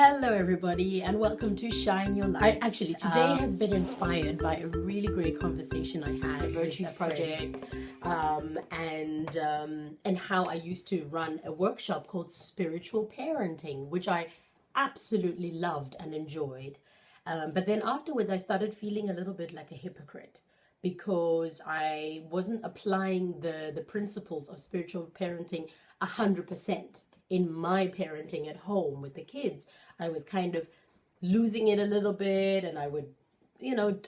Hello everybody and welcome to Shine Your Light. Actually, today has been inspired by a really great conversation I had, Virtues Project, and how I used to run a workshop called Spiritual Parenting, which I absolutely loved and enjoyed. But then afterwards I started feeling a little bit like a hypocrite because I wasn't applying the principles of spiritual parenting 100% in my parenting at home with the kids. I was kind of losing it a little bit, and I would,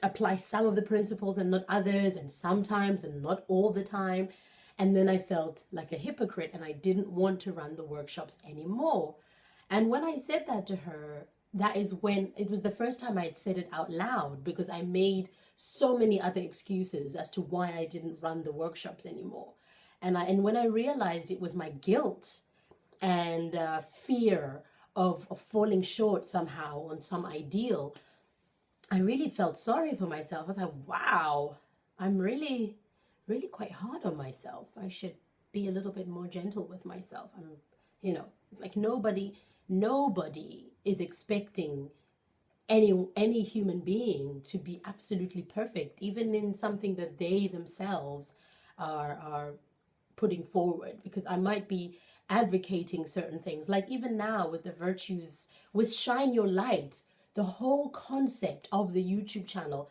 apply some of the principles and not others, and sometimes and not all the time. And then I felt like a hypocrite and I didn't want to run the workshops anymore. And when I said that to her, that is when it was the first time I'd said it out loud, because I made so many other excuses as to why I didn't run the workshops anymore. And when I realized it was my guilt and fear of falling short somehow on some ideal, I really felt sorry for myself. I was like, wow, I'm really, really quite hard on myself. I should be a little bit more gentle with myself. Like nobody is expecting any human being to be absolutely perfect, even in something that they themselves are putting forward, because I might be advocating certain things, like even now with the virtues, with Shine Your Light, the whole concept of the YouTube channel,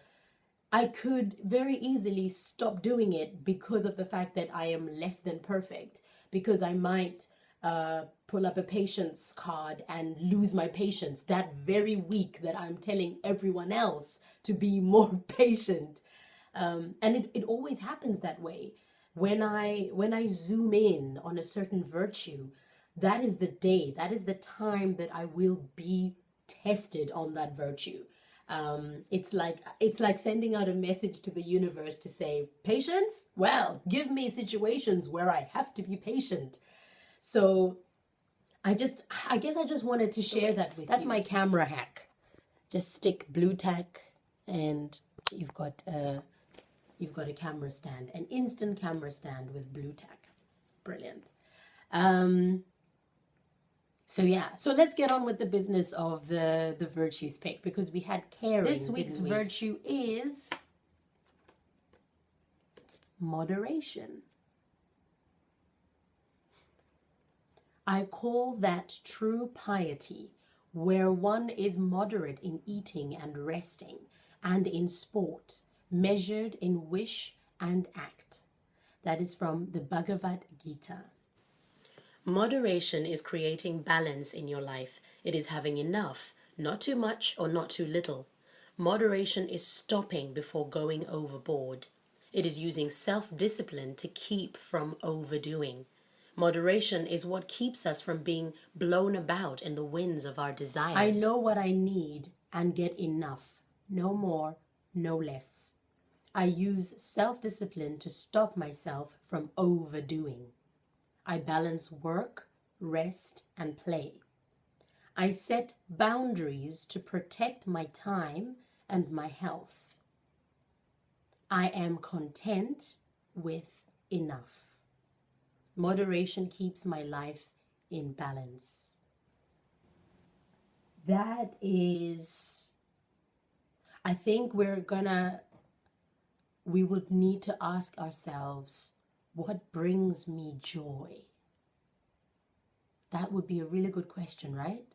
I could very easily stop doing it because of the fact that I am less than perfect, because I might pull up a patience card and lose my patience that very week that I'm telling everyone else to be more patient. And it always happens that way. When I zoom in on a certain virtue, that is the day, that is the time that I will be tested on that virtue. It's like sending out a message to the universe to say, patience? Well, give me situations where I have to be patient. So I guess I just wanted to share that with you. That's my camera hack. Just stick blue tack and you've got a camera stand, an instant camera stand with blue tack. Brilliant. So let's get on with the business of the virtues pick, because we had caring. This week's virtue is moderation. I call that true piety, where one is moderate in eating and resting, and in sport, measured in wish and act. That is from the Bhagavad Gita. Moderation is creating balance in your life. It is having enough, not too much or not too little. Moderation is stopping before going overboard. It is using self-discipline to keep from overdoing. Moderation is what keeps us from being blown about in the winds of our desires. I know what I need and get enough, no more, no less. I use self-discipline to stop myself from overdoing. I balance work, rest, and play. I set boundaries to protect my time and my health. I am content with enough. Moderation keeps my life in balance. That is, I think we would need to ask ourselves, what brings me joy? That would be a really good question, right?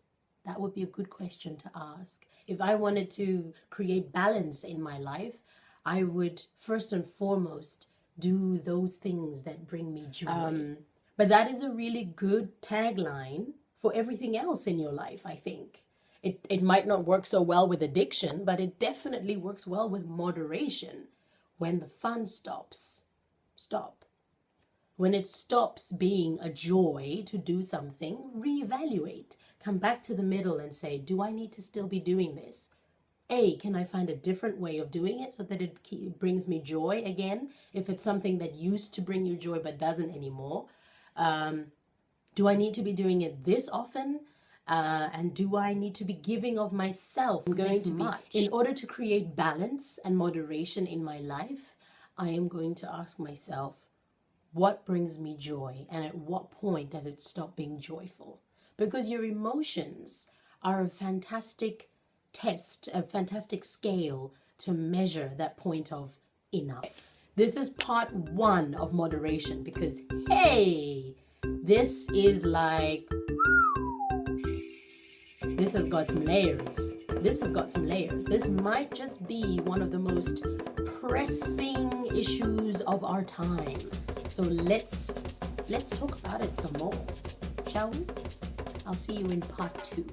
That would be a good question to ask. If I wanted to create balance in my life, I would first and foremost do those things that bring me joy. But that is a really good tagline for everything else in your life, I think. It might not work so well with addiction, but it definitely works well with moderation. When the fun stops, stop. When it stops being a joy to do something, reevaluate. Come back to the middle and say, do I need to still be doing this? Can I find a different way of doing it so that it brings me joy again? If it's something that used to bring you joy but doesn't anymore. Do I need to be doing it this often? And do I need to be giving of myself this much? In order to create balance and moderation in my life, I am going to ask myself, what brings me joy? And at what point does it stop being joyful? Because your emotions are a fantastic test, a fantastic scale to measure that point of enough. This is part 1 of moderation because, hey, this is like, this has got some layers. This has got some layers. This might just be one of the most pressing issues of our time. So let's talk about it some more, shall we? I'll see you in part 2.